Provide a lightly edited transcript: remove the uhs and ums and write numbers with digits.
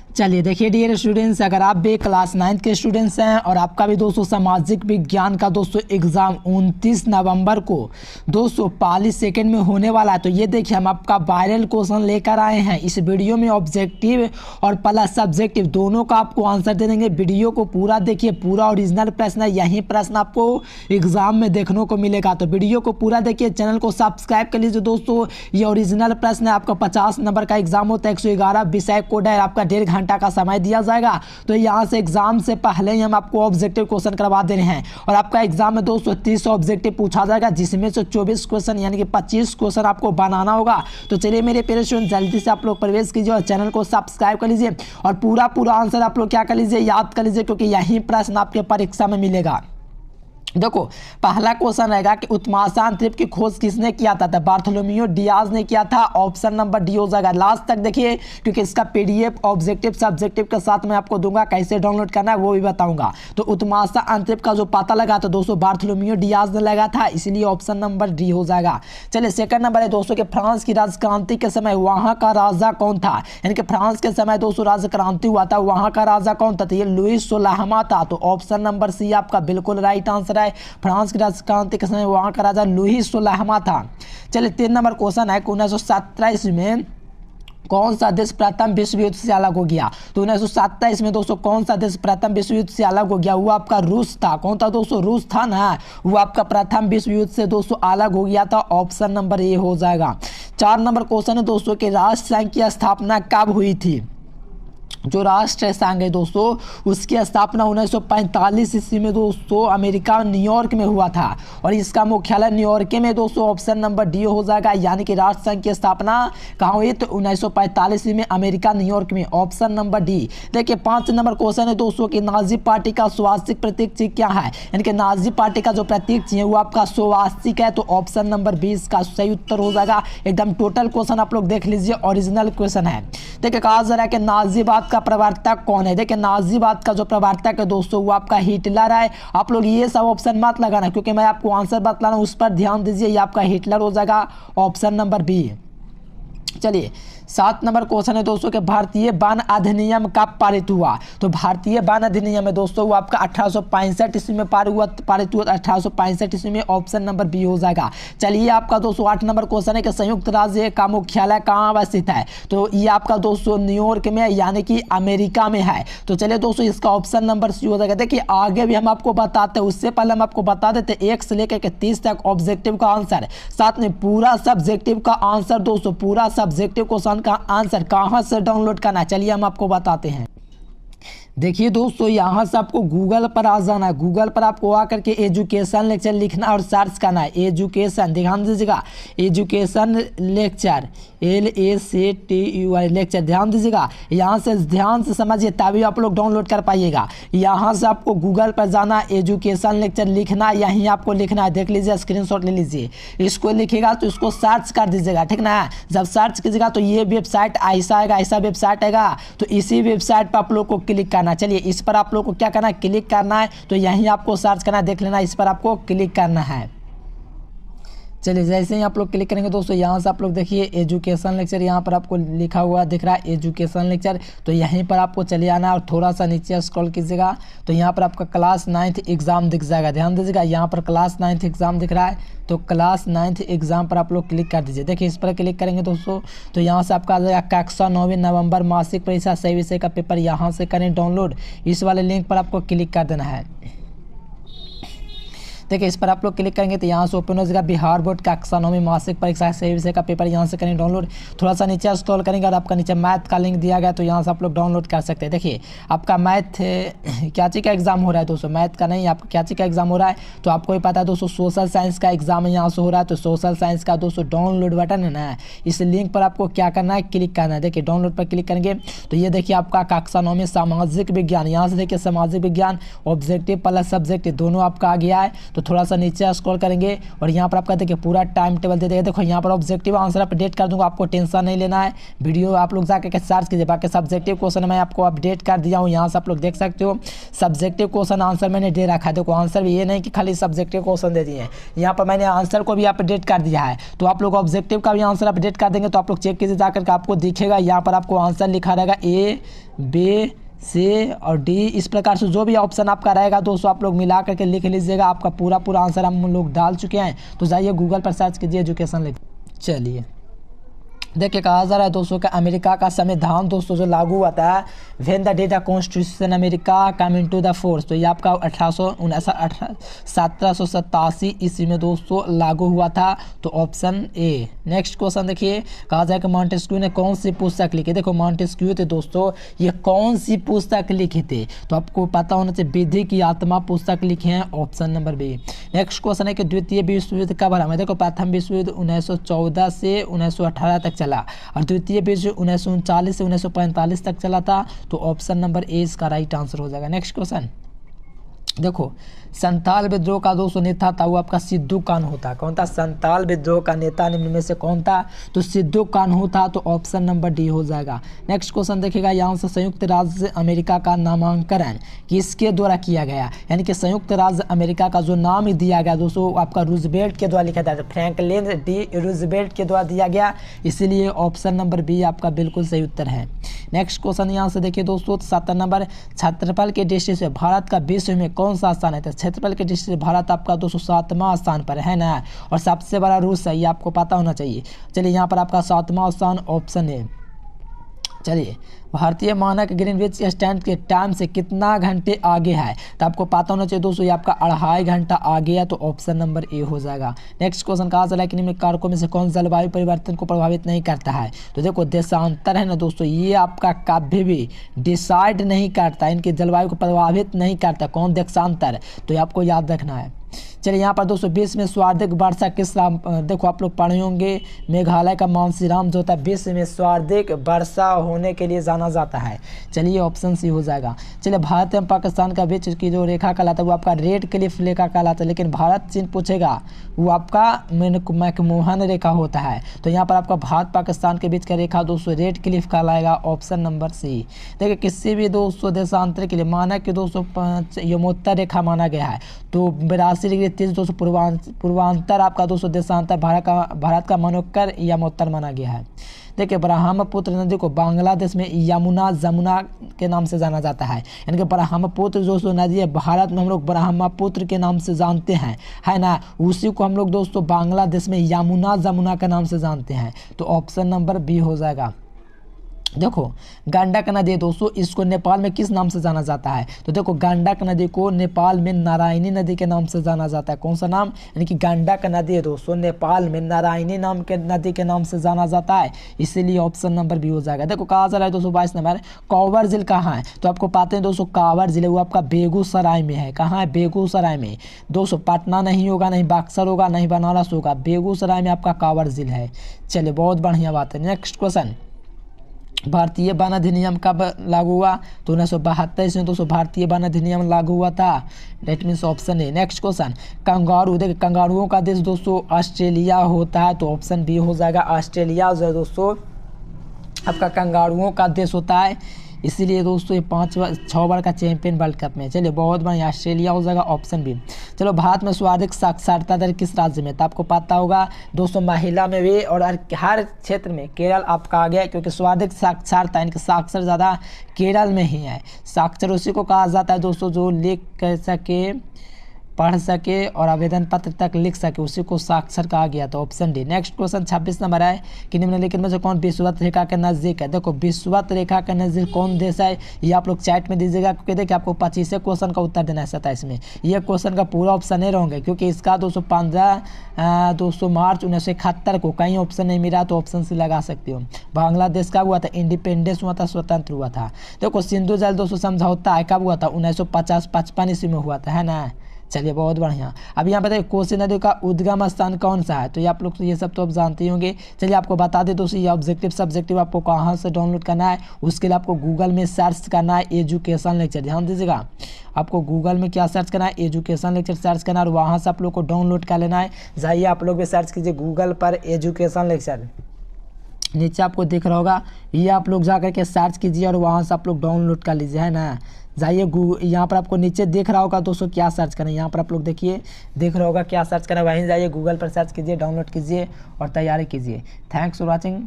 चलिए देखिए dear students, अगर आप भी क्लास 9th के स्टूडेंट्स हैं और आपका भी दोस्तों सामाजिक विज्ञान का दोस्तों एग्ज़ाम 29 नवंबर को दोस्तों 45 सेकंड में होने वाला है, तो ये देखिए हम आपका वायरल क्वेश्चन लेकर आए हैं। इस वीडियो में ऑब्जेक्टिव और प्लस सब्जेक्टिव दोनों का आपको आंसर दे देंगे। वीडियो को पूरा देखिए, पूरा ओरिजिनल प्रश्न है, यही प्रश्न आपको एग्जाम में देखने को मिलेगा। तो वीडियो को पूरा देखिए, चैनल को सब्सक्राइब कर लीजिए। दोस्तों ये ओरिजिनल प्रश्न है, आपका 50 नंबर का एग्जाम होता है, 111 विषय कोड है, आपका 1.5 घंटा का समय दिया जाएगा। तो यहाँ से एग्जाम से पहले ही हम आपको ऑब्जेक्टिव क्वेश्चन करवा दे रहे हैं और आपका एग्जाम में दोस्तों 30 ऑब्जेक्टिव पूछा जाएगा, जिसमें से 24 क्वेश्चन यानी कि 25 क्वेश्चन आपको बनाना होगा। तो चलिए मेरे प्यारे स्टूडेंट, जल्दी से आप लोग प्रवेश कीजिए और चैनल को सब्सक्राइब कर लीजिए और पूरा आंसर आप लोग क्या कर लीजिए, याद कर लीजिए, क्योंकि यही प्रश्न आपके परीक्षा में मिलेगा। देखो पहला क्वेश्चन रहेगा कि उत्माशान द्वीप की खोज किसने किया था? बार्थोलोमेयो डियाज ने किया था। ऑप्शन नंबर डी हो जाएगा। लास्ट तक देखिए, क्योंकि इसका पीडीएफ ऑब्जेक्टिव सब्जेक्टिव के साथ मैं आपको दूंगा, कैसे डाउनलोड करना है वो भी बताऊंगा। तो उत्माशान द्वीप का जो पता लगा तो दोस्तों बार्थोलोमेयो डियाज ने लगा था, इसलिए ऑप्शन नंबर डी हो जाएगा। चलिए सेकंड नंबर है दोस्तों कि फ्रांस की राजक्रांति के समय वहां का राजा कौन था? यानी कि फ्रांस के समय दोस्तों राजक्रांति हुआ था, वहां का राजा कौन था? तो ये लुईस 16वां था। तो ऑप्शन नंबर सी आपका बिल्कुल राइट आंसर है। फ्रांस की राजक्रांति के समय वहां का राजा लुईस 16वां था। चलिए 3 नंबर क्वेश्चन है कि 1927 में कौन सा देश प्रथम विश्व युद्ध से अलग हो गया? तो 1927 में दोस्तों कौन सा देश प्रथम विश्व युद्ध से अलग हो गया? वो आपका रूस था। कौन था दोस्तों? रूस था ना, वो आपका प्रथम विश्व युद्ध से दोस्तों अलग हो गया था। ऑप्शन नंबर ए हो जाएगा। 4 नंबर क्वेश्चन है दोस्तों कि राष्ट्र संघ की स्थापना कब हुई थी? जो राष्ट्र संघ है दोस्तों उसकी स्थापना 1945 ईस्वी में दोस्तों अमेरिका न्यूयॉर्क में हुआ था और इसका मुख्यालय न्यूयॉर्क में दोस्तों ऑप्शन नंबर डी हो जाएगा। यानी कि राष्ट्र संघ की स्थापना कहाँ हुई? तो 1945 ईस्वी में अमेरिका न्यूयॉर्क में, ऑप्शन नंबर डी। देखिए 5 नंबर क्वेश्चन है दोस्तों कि नाजी पार्टी का स्वास्तिक प्रतीक चिन्ह क्या है? यानी कि नाजी पार्टी का जो प्रतीक चिन्ह है वो आपका स्वास्तिक है। तो ऑप्शन नंबर 20 का सही उत्तर हो जाएगा। एकदम टोटल क्वेश्चन आप लोग देख लीजिए, ओरिजिनल क्वेश्चन है। देखिए कहा जा रहा है कि नाजीवाद का प्रवर्तक कौन है? देखिए नाजीवाद का जो प्रवर्तक है दोस्तों वो आपका हिटलर है। आप लोग ये सब ऑप्शन मत लगाना, क्योंकि मैं आपको आंसर बतला रहा हूं, उस पर ध्यान दीजिए। ये आपका हिटलर हो जाएगा, ऑप्शन नंबर बी। चलिए 7 नंबर क्वेश्चन है दोस्तों कि भारतीय वन अधिनियम कब पारित हुआ? तो भारतीय वन अधिनियम है दोस्तों वो आपका 1865 ईस्वी में पारित हुआ 1865 ईस्वी में, ऑप्शन नंबर बी हो जाएगा। चलिए आपका दोस्तों 8 नंबर क्वेश्चन है कि संयुक्त राज्य का मुख्यालय कहाँ अवस्थित है? तो ये आपका दोस्तों न्यूयॉर्क में यानी कि अमेरिका में है। तो चलिए दोस्तों इसका ऑप्शन नंबर सी हो जाएगा। देखिए आगे भी हम आपको बताते हैं, उससे पहले हम आपको बता देते 1 से लेकर के 30 तक ऑब्जेक्टिव का आंसर, साथ में पूरा सब्जेक्टिव का आंसर। दोस्तों पूरा सब्जेक्टिव क्वेश्चन का आंसर कहां से डाउनलोड करना है चलिए हम आपको बताते हैं। देखिए दोस्तों यहाँ से आपको गूगल पर आ जाना है। गूगल पर आपको आकर के एजुकेशन लेक्चर लिखना और सर्च करना है। एजुकेशन, ध्यान दीजिएगा, एजुकेशन लेक्चर, LACTUR लेक्चर, ध्यान दीजिएगा। यहाँ से ध्यान से समझिए तभी आप लोग डाउनलोड कर पाइएगा। यहाँ से आपको गूगल पर जाना, एजुकेशन लेक्चर लिखना, यहीं आपको लिखना है। देख लीजिए, स्क्रीनशॉट ले लीजिए। इसको लिखिएगा तो इसको सर्च कर दीजिएगा, ठीक ना। जब सर्च कीजिएगा तो ये वेबसाइट ऐसा आएगा, ऐसा वेबसाइट आएगा। तो इसी वेबसाइट पर आप लोग को क्लिक करना। चलिए इस पर आप लोग को क्या करना है, क्लिक करना है। तो यहीं आपको सर्च करना है, देख लेना, इस पर आपको क्लिक करना है। चलिए जैसे ही आप लोग क्लिक करेंगे दोस्तों यहाँ से आप लोग देखिए एजुकेशन लेक्चर, यहाँ पर आपको लिखा हुआ दिख रहा है एजुकेशन लेक्चर। तो यहीं पर आपको चले आना और थोड़ा सा नीचे स्क्रॉल कीजिएगा तो यहाँ पर आपका क्लास 9th एग्जाम दिख जाएगा। ध्यान दीजिएगा, यहाँ पर क्लास 9th एग्जाम दिख रहा है। तो क्लास 9th एग्जाम पर आप लोग क्लिक कर दीजिए। देखिए इस पर क्लिक करेंगे दोस्तों तो यहाँ से आपका आ जाएगा कक्षा 9वीं नवंबर मासिक परीक्षा सही विषय का पेपर, यहाँ से करें डाउनलोड। इस वाले लिंक पर आपको क्लिक कर देना है। देखिए इस पर आप लोग क्लिक करेंगे तो यहाँ से ओपन हो जाएगा बिहार बोर्ड कक्षा 9वीं मासिक परीक्षा सही विषय का पेपर, यहाँ से करें डाउनलोड। थोड़ा सा नीचे स्क्रॉल करेंगे और आपका नीचे मैथ का लिंक दिया गया तो यहाँ से आप लोग डाउनलोड कर सकते हैं। देखिए आपका मैथ क्या चीज़ का एग्जाम हो रहा है दोस्तों, मैथ का नहीं, आपका क्या चीज़ का एग्जाम हो रहा है तो आपको ही पता है दोस्तों, सोशल साइंस का एग्जाम यहाँ से हो रहा है। तो सोशल साइंस का दोस्तों डाउनलोड बटन है ना, इस लिंक पर आपको क्या करना है, क्लिक करना है। देखिए डाउनलोड पर क्लिक करेंगे तो ये देखिए आपका कक्षा 9 में सामाजिक विज्ञान, यहाँ से देखिए सामाजिक विज्ञान ऑब्जेक्टिव प्लस सब्जेक्टिव दोनों आपका आ गया है। तो थोड़ा सा नीचे स्क्रॉल करेंगे और यहाँ पर आपका देखिए पूरा टाइम टेबल दे देगा। देखो यहाँ पर ऑब्जेक्टिव आंसर अपडेट कर दूंगा, आपको टेंशन नहीं लेना है। वीडियो आप लोग जाकर सर्च कीजिए, बाकी सब्जेक्टिव क्वेश्चन मैं आपको अपडेट कर दिया हूँ। यहाँ से आप लोग देख सकते हो सब्जेक्टिव क्वेश्चन आंसर मैंने दे रखा है। देखो आंसर भी ये नहीं कि खाली सब्जेक्टिव क्वेश्चन दे दिए हैं, यहाँ पर मैंने आंसर को भी अपडेट कर दिया है। तो आप लोग ऑब्जेक्टिव का भी आंसर अपडेट कर देंगे तो आप लोग चेक कीजिए जाकर के, आपको दिखेगा यहाँ पर आपको आंसर लिखा रहेगा ए, बी, सी और डी। इस प्रकार से जो भी ऑप्शन आपका रहेगा दोस्तों आप लोग मिला करके लिख लीजिएगा। आपका पूरा आंसर हम लोग डाल चुके हैं। तो जाइए गूगल पर सर्च कीजिए एजुकेशन लिख। चलिए देखिए कहा जा रहा है दोस्तों का अमेरिका का संविधान दोस्तों जो लागू हुआ था, when the day the constitution America come into the force, तो ये आपका 1787 ईस्वी में दोस्तों लागू हुआ था। तो ऑप्शन ए। नेक्स्ट क्वेश्चन देखिए कहा जाए कि मॉन्टेस्क्यू ने कौन सी पुस्तक लिखी। देखो मॉन्टेस्क्यू थे दोस्तों, ये कौन सी पुस्तक लिखी थे, तो आपको पता होना चाहिए विधि की आत्मा पुस्तक लिखे हैं, option number B. Next question है कि द्वितीय विश्व युद्ध कब आरंभ हुआ। देखो प्रथम विश्व युद्ध 1914 से 1918 तक चला और द्वितीय विश्व 1939 से 1945 तक चला था। तो ऑप्शन नंबर ए इसका राइट आंसर हो जाएगा। नेक्स्ट क्वेश्चन देखो संथाल विद्रोह का दोस्तों नेता था वो आपका सिद्धू कान्हू था। कौन था? संथाल विद्रोह का नेता निम्न में से कौन था? तो सिद्धू कान्हू था। तो ऑप्शन नंबर डी हो जाएगा। नेक्स्ट क्वेश्चन देखिएगा यहाँ से संयुक्त राज्य अमेरिका का नामांकन किसके द्वारा किया गया, यानी कि संयुक्त राज्य अमेरिका का जो नाम दिया गया दोस्तों आपका रूजवेल्ट के द्वारा लिखा था, फ्रैंकलिन डी रूजवेल्ट के द्वारा दिया गया, इसीलिए ऑप्शन नंबर बी आपका बिल्कुल सही उत्तर है। नेक्स्ट क्वेश्चन यहाँ से देखिए दोस्तों 7 नंबर, क्षेत्रफल के दृष्टि से भारत का विश्व में कौन सा स्थान है। तो क्षेत्रफल के दृष्टि से भारत आपका 207वां स्थान पर है ना, और सबसे बड़ा रूस है, ये आपको पता होना चाहिए। चलिए यहाँ पर आपका 7वां स्थान ऑप्शन है। चलिए भारतीय मानक ग्रीनविच स्टैंड के टाइम से कितना घंटे आगे है, तो आपको पता होना चाहिए दोस्तों ये आपका 2.5 घंटा आगे है। तो ऑप्शन नंबर ए हो जाएगा। नेक्स्ट क्वेश्चन कहा चला कि निम्न कारकों में से कौन जलवायु परिवर्तन को प्रभावित नहीं करता है। तो देखो देशांतर है ना दोस्तों, ये आपका कभी भी डिसाइड नहीं करता, इनकी जलवायु को प्रभावित नहीं करता। कौन? देशांतर। तो ये आपको याद रखना है। चलिए यहाँ पर दोस्तों 20 में सर्वाधिक वर्षा किस देखो आप लोग पढ़े होंगे मेघालय का मानसीराम जो होता है 20 में सर्वाधिक वर्षा होने के लिए जाना जाता है। चलिए ऑप्शन सी हो जाएगा। चलिए भारत एवं पाकिस्तान का बीच की जो रेखा कहलाता है वो आपका रेड क्लिफ रेखा कहलाता है, लेकिन भारत चीन पूछेगा वो आपका मैकमोहन रेखा होता है। तो यहाँ पर आपका भारत पाकिस्तान के बीच का रेखा दोस्तों रेड क्लिफ कहलाएगा, ऑप्शन नंबर सी। देखिए किसी भी दोस्तों देशांतर के लिए मानक के दोस्तों यमोत्तर रेखा माना गया है। तो 82 डिग्री 30 दोस्तों पूर्वांतर आपका दोस्तों देशांतर भारत का मनोत्तर यमोत्तर माना गया है। देखिए ब्रह्मपुत्र नदी को बांग्लादेश में जमुना के नाम से जाना जाता है, यानी कि ब्रह्मपुत्र दोस्तों नदी है भारत में हम लोग ब्रह्मपुत्र के नाम से जानते हैं, है ना, उसी को हम लोग दोस्तों बांग्लादेश में जमुना के नाम से जानते हैं। तो ऑप्शन नंबर बी हो जाएगा। देखो गंडक नदी दोस्तों इसको नेपाल में किस नाम से जाना जाता है। तो देखो गंडक नदी को नेपाल में नारायणी नदी के नाम से जाना जाता है। कौन सा नाम? यानी कि गंडक नदी है दोस्तों नेपाल में नारायणी नाम के नदी के नाम से जाना जाता है, इसीलिए ऑप्शन नंबर बी हो जाएगा। देखो कहा जा रहा है दोस्तों 22 नंबर कांवर जिले कहाँ है। तो आपको पता है दोस्तों कांवर जिले वो आपका बेगूसराय में है। कहाँ है? बेगूसराय में दोस्तों। पटना नहीं होगा, नहीं बक्सर होगा, नहीं बनारस होगा, बेगूसराय में आपका कांवर जिला है। चलिए बहुत बढ़िया बात है। नेक्स्ट क्वेश्चन भारतीय वन अधिनियम कब लागू हुआ। तो 1972 में दोस्तों भारतीय वन अधिनियम लागू हुआ था, that means option A. Next question kangaroo, देखिए कंगारुओं का देश दोस्तों ऑस्ट्रेलिया होता है। तो ऑप्शन बी हो जाएगा। ऑस्ट्रेलिया जो है दोस्तों आपका कंगारुओं का देश होता है, इसीलिए दोस्तों ये 6 बार का चैंपियन वर्ल्ड कप में। चलिए बहुत बढ़िया, ऑस्ट्रेलिया हो जाएगा, ऑप्शन बी। चलो भारत में सर्वाधिक साक्षरता दर किस राज्य में। तो आपको पता होगा दोस्तों महिला में भी और हर क्षेत्र में केरल आपका आ गया, क्योंकि सर्वाधिक साक्षरता इनके साक्षर ज़्यादा केरल में ही है। साक्षर उसी को कहा जाता है दोस्तों जो लिख कर सके, पढ़ सके और आवेदन पत्र तक लिख सके, उसी को साक्षर कहा गया। तो option D. Next question 26 number है कि निम्नलिखित में से कौन विषुवत रेखा के नजदीक है। देखो विषुवत रेखा के नजदीक कौन देश है ये आप लोग चैट में दीजिएगा, क्योंकि देखिए आपको 25 क्वेश्चन का उत्तर देना है 27 में। ये क्वेश्चन का पूरा ऑप्शन नहीं रहेंगे, क्योंकि इसका 2 मार्च 1971 को कहीं ऑप्शन नहीं मिला, तो ऑप्शन से लगा सकते हो। बांग्लादेश का हुआ था, इंडिपेंडेंस हुआ था, स्वतंत्र हुआ था। देखो सिंधु जल दोस्तों समझौता है कब हुआ था? 1955 ईस्वी में हुआ था, है ना। चलिए बहुत बढ़िया। अब यहाँ बताइए कोसी नदी का उद्गम स्थान कौन सा है, तो ये आप लोग ये सब तो आप जानते ही होंगे। चलिए आपको बता दें दोस्तों, ये ऑब्जेक्टिव सब्जेक्टिव आपको कहाँ से डाउनलोड करना है, उसके लिए आपको गूगल में सर्च करना है एजुकेशन लेक्चर। ध्यान दीजिएगा, आपको गूगल में क्या सर्च करना है, एजुकेशन लेक्चर सर्च करना है और वहाँ से आप लोग को डाउनलोड कर लेना है। जाइए आप लोग भी सर्च कीजिए गूगल पर एजुकेशन लेक्चर, नीचे आपको दिख रहा होगा, ये आप लोग जा करके सर्च कीजिए और वहाँ से आप लोग डाउनलोड कर लीजिए, है ना। जाइए यहाँ पर आपको नीचे दिख रहा होगा दोस्तों क्या सर्च करें, यहाँ पर आप लोग देखिए दिख रहा होगा क्या सर्च करें, वहीं जाइए गूगल पर सर्च कीजिए, डाउनलोड कीजिए और तैयारी कीजिए। Thanks for watching.